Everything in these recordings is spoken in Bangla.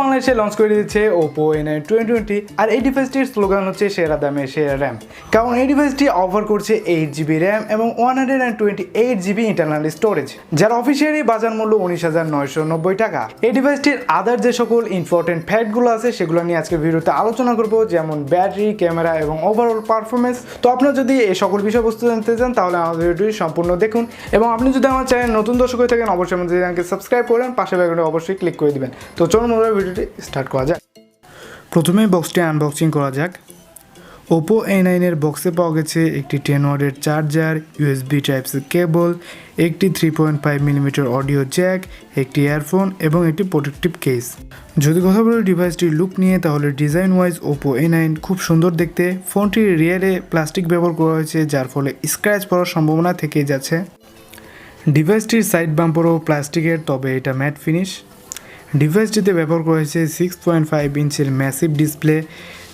বাংলাদেশে লঞ্চ করে দিয়েছে Oppo A9 2020 আর এই ডিভাইসটির স্লোগান হচ্ছে সেরা দামে সেরা র্যাম। কারণ এই ডিভাইসটি অফার করছে 8GB র্যাম এবং 128GB ইন্টারনাল স্টোরেজ, যার অফিসিয়ালি বাজার মূল্য 19,990 টাকা। এই ডিভাইসটির আদার যে সকল ইম্পর্টেন্ট ফ্যাক্টগুলো আছে সেগুলো নিয়ে আজকে ভিডিওতে আলোচনা করব, যেমন ব্যাটারি, ক্যামেরা এবং ওভারঅল পারফরমেন্স। তো আপনারা যদি এই সকল বিষয়বস্তু জানতে চান তাহলে আমাদের ভিডিওটি সম্পূর্ণ দেখুন, এবং আপনি যদি আমার চ্যানেল নতুন দর্শক হয়ে থাকেন অবশ্যই আমাদের চ্যানেলকে সাবস্ক্রাইব করেন, পাশে বেল অবশ্যই ক্লিক করে দিবেন। তো চলুন আমরা ভিডিওটি স্টার্ট করা যাক। প্রথমে বক্সটি আনবক্সিং করা যাক। Oppo A9 এর বক্সে পাওয়া গেছে একটি 10 ওয়াটের চার্জার, USB টাইপ-C কেবল, একটি 3.5mm অডিও জ্যাক, একটি ইয়ারফোন এবং একটি প্রোটেক্টিভ কেস। যদি কথা বলি ডিভাইসটির লুক নিয়ে, তাহলে ডিজাইন ওয়াইজ Oppo A9 খুব সুন্দর দেখতে। ফোনটির রিয়ারে প্লাস্টিক ব্যবহার করা হয়েছে, যার ফলে স্ক্র্যাচ পড়ার সম্ভাবনা থেকেই যাচ্ছে। ডিভাইসটির সাইড বাম্পারও প্লাস্টিকের, তবে এটা ম্যাট ফিনিশ। ডিভাইসটিতে ব্যবহার করা হয়েছে 6.5 ইঞ্চের ম্যাসিভ ডিসপ্লে,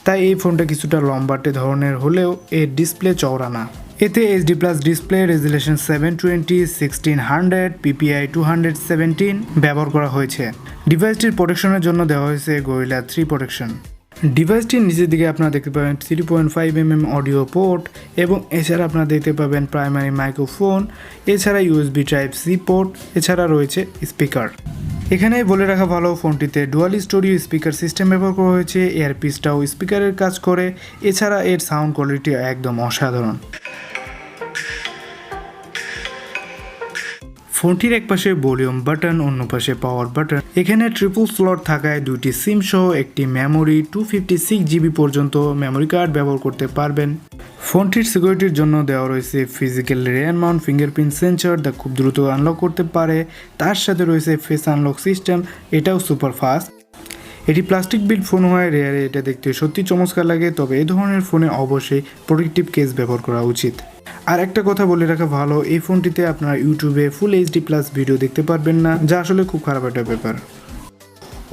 তাই এই ফোনটা কিছুটা লম্বাটে ধরনের হলেও এর ডিসপ্লে চওড়া না। এতে HD+ ডিসপ্লে, রেজুলেশন 720 1600 PPI 217 ব্যবহার করা হয়েছে। ডিভাইসটির প্রোটেকশনের জন্য দেওয়া হয়েছে Gorilla 3 প্রোটেকশন। ডিভাইসটির নিচের দিকে আপনারা দেখতে পাবেন 3.5mm অডিও পোর্ট, এবং এছাড়া আপনারা দেখতে পাবেন প্রাইমারি মাইক্রোফোন, এছাড়া USB টাইপ-C পোর্ট, এছাড়া রয়েছে স্পিকার। এখানে বলে রাখা ভালো, ফোনটিতে ডুয়াল স্টোরিও স্পিকার সিস্টেম ব্যবহার করা হয়েছে, এয়ারপিসটাও স্পিকারের কাজ করে, এছাড়া এর সাউন্ড কোয়ালিটি একদম অসাধারণ। ফোনটির এক পাশে ভলিউম বাটন, অন্য পাশে পাওয়ার বাটন। এখানে ট্রিপল স্লট থাকায় দুইটি সিম সহ একটি মেমোরি 256GB পর্যন্ত মেমোরি কার্ড ব্যবহার করতে পারবেন। ফোনটির সিকিউরিটির জন্য দেওয়া রয়েছে ফিজিক্যাল রিয়ার মাউন্ট ফিঙ্গারপ্রিন্ট সেন্সর, যা খুব দ্রুত আনলক করতে পারে। তার সাথে রয়েছে ফেস আনলক সিস্টেম, এটাও সুপার ফাস্ট। এটি প্লাস্টিক বিল্ড ফোন হয়, রেয়ারে এটা দেখতে সত্যি চমৎকার লাগে, তবে এই ধরনের ফোনে অবশ্যই প্রোটেক্টিভ কেস ব্যবহার করা উচিত। আর একটা কথা বলে রাখা ভালো, এই ফোনটিতে আপনারা ইউটিউবে ফুল HD+ ভিডিও দেখতে পারবেন না, যা আসলে খুব খারাপ একটা ব্যাপার।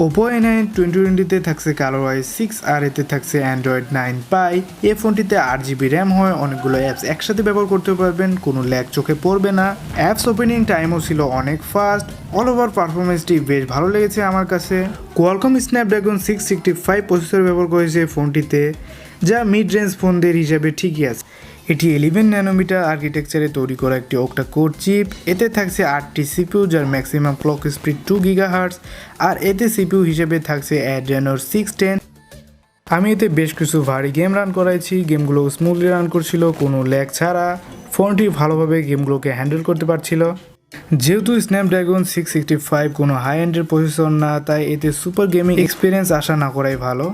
Oppo A9 2020-তে থাকছে ColorOS 6 আর এতে থাকছে Android 9 Pie। এই ফোনটিতে 8GB র্যাম হয়, অনেকগুলো অ্যাপস একসাথে ব্যবহার করতে পারবেন, কোনো ল্যাগ চোখে পড়বে না। অ্যাপস ওপেনিং টাইমও ছিল অনেক ফাস্ট। অল ওভার পারফরমেন্সটি বেশ ভালো লেগেছে আমার কাছে। Qualcomm Snapdragon 665 প্রসেসর ব্যবহার করেছে ফোনটিতে, যা মিড রেঞ্জ ফোনদের হিসাবে ঠিকই আছে। এটি 11nm আর্কিটেকচারে তৈরি করা একটি অক্টা কোর চিপ। এতে থাকছে 8টি CPU, যার ম্যাক্সিমাম ক্লক স্পিড 2 GHz, আর এতে CPU হিসেবে থাকছে Adreno 610। আমি এতে বেশ কিছু ভারী গেম রান করাইছি, গেমগুলো স্মুথলি রান করছিল কোনো ল্যাগ ছাড়া। ফোনটি ভালোভাবে গেমগুলোকে হ্যান্ডেল করতে পারছিল। যেহেতু স্ন্যাপড্রাগন 665 কোনো হাই এন্ডের প্রসেসর না, তাই এতে সুপার গেমিং এক্সপিরিয়েন্স আশা না করাই ভালো,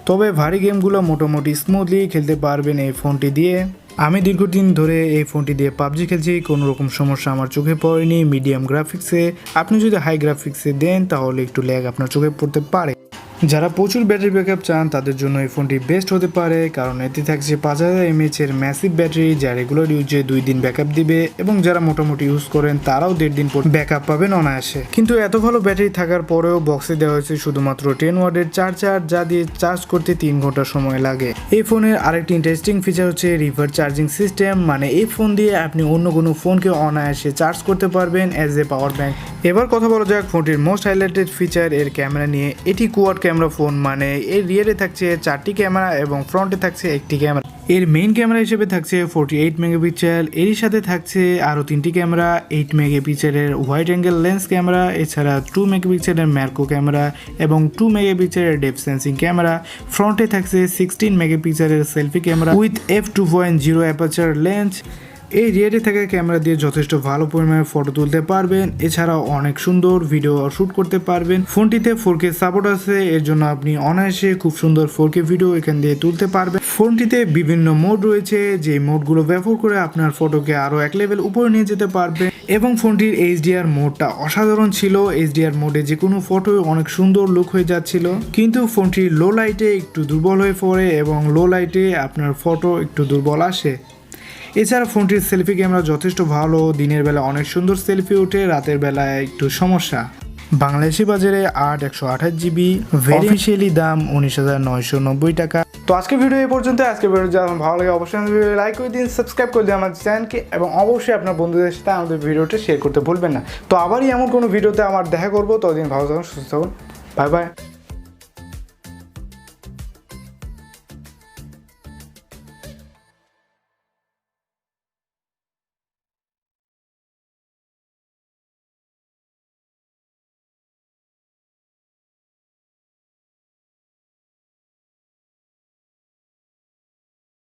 তবে ভারী গেমগুলো মোটামুটি স্মুথলি খেলতে পারবেন এই ফোনটি দিয়ে। আমি দীর্ঘদিন ধরে এই ফোনটি দিয়ে পাবজি খেলছি, কোনো রকম সমস্যা আমার চোখে পড়েনি। মিডিয়াম গ্রাফিক্সে, আপনি যদি হাই গ্রাফিক্সে দেন তাহলে একটু ল্যাগ আপনার চোখে পড়তে পারে। যারা প্রচুর ব্যাটারি ব্যাকআপ চান তাদের জন্য এই ফোনটি বেস্ট হতে পারে, কারণ এতে থাকছে 5000 mAh এর ম্যাসিভ ব্যাটারি, যা রেগুলার ইউজে 2 দিন ব্যাকআপ দিবে, এবং যারা মোটামুটি ইউজ করেন তারাও 1.5 দিন পর ব্যাকআপ পাবেন অনায়াসে। কিন্তু এত ভালো ব্যাটারি থাকার পরেও বক্সে দেওয়া হয়েছে শুধুমাত্র 10 ওয়াটের চার্জার, যা দিয়ে চার্জ করতে 3 ঘন্টা সময় লাগে। এই ফোনের আরেকটি ইন্টারেস্টিং ফিচার হচ্ছে রিভার্স চার্জিং সিস্টেম, মানে এই ফোন দিয়ে আপনি অন্য কোনো ফোনকে অনায়াসে চার্জ করতে পারবেন অ্যাজ এ পাওয়ার ব্যাংক। এবার কথা বলা যাক ফোনটির মোস্ট হাইলাইটেড ফিচার এর ক্যামেরা নিয়ে। এটি কোয়াড ক্যামেরা ফোন, মানে এর রিয়ারে থাকছে 4টি ক্যামেরা এবং ফ্রন্টে থাকছে একটি ক্যামেরা। এর মেইন ক্যামেরা হিসেবে থাকছে 48 মেগাপিক্সেল, এরই সাথে থাকছে আরও 3টি ক্যামেরা, 8 মেগাপিক্সেলের ওয়াইড অ্যাঙ্গেল লেন্স ক্যামেরা, এছাড়া 2 মেগাপিক্সেলের ম্যাক্রো ক্যামেরা এবং 2 মেগাপিক্সেলের ডেপথ সেন্সিং ক্যামেরা। ফ্রন্টে থাকছে 16 মেগাপিক্সেলের selfie camera with f2.0 aperture lens. এই রিয়ারে থাকা ক্যামেরা দিয়ে যথেষ্ট ভালো পরিমাণে ফটো তুলতে পারবেন, এছাড়াও অনেক সুন্দর ভিডিও শ্যুট করতে পারবেন। ফোনটিতে 4K সাপোর্ট আছে, এর জন্য আপনি অনায়াসে খুব সুন্দর 4K ভিডিও এখান দিয়ে তুলতে পারবেন। ফোনটিতে বিভিন্ন মোড রয়েছে, যে মোডগুলো ব্যবহার করে আপনার ফটোকে আরও এক লেভেল উপরে নিয়ে যেতে পারবেন। এবং ফোনটির HDR মোডটা অসাধারণ ছিল, HDR মোডে যে কোনো ফটো অনেক সুন্দর লুক হয়ে যাচ্ছিল। কিন্তু ফোনটির লো লাইটে একটু দুর্বল হয়ে পড়ে, এবং লো লাইটে আপনার ফটো একটু দুর্বল আসে। এছাড়া ফোনটির সেলফি ক্যামেরা যথেষ্ট ভালো, দিনের বেলা অনেক সুন্দর সেলফি ওঠে, রাতের বেলায় একটু সমস্যা। বাংলাদেশি বাজারে 8/128GB, অফিসিয়ালি দাম 19,990 টাকা। তো আজকে ভিডিও এই পর্যন্ত। আজকে ভিডিও যদি ভালো লাগে অবশ্যই লাইক করে দিন, সাবস্ক্রাইব করে দিন আমার চ্যানেলকে, এবং অবশ্যই আপনার বন্ধুদের সাথে আমাদের ভিডিওটা শেয়ার করতে ভুলবেন না। তো আবারই এমন কোনো ভিডিওতে আমার দেখা করবো, ততদিন ভালো থাকুন, সুস্থ থাকুন। Bye bye.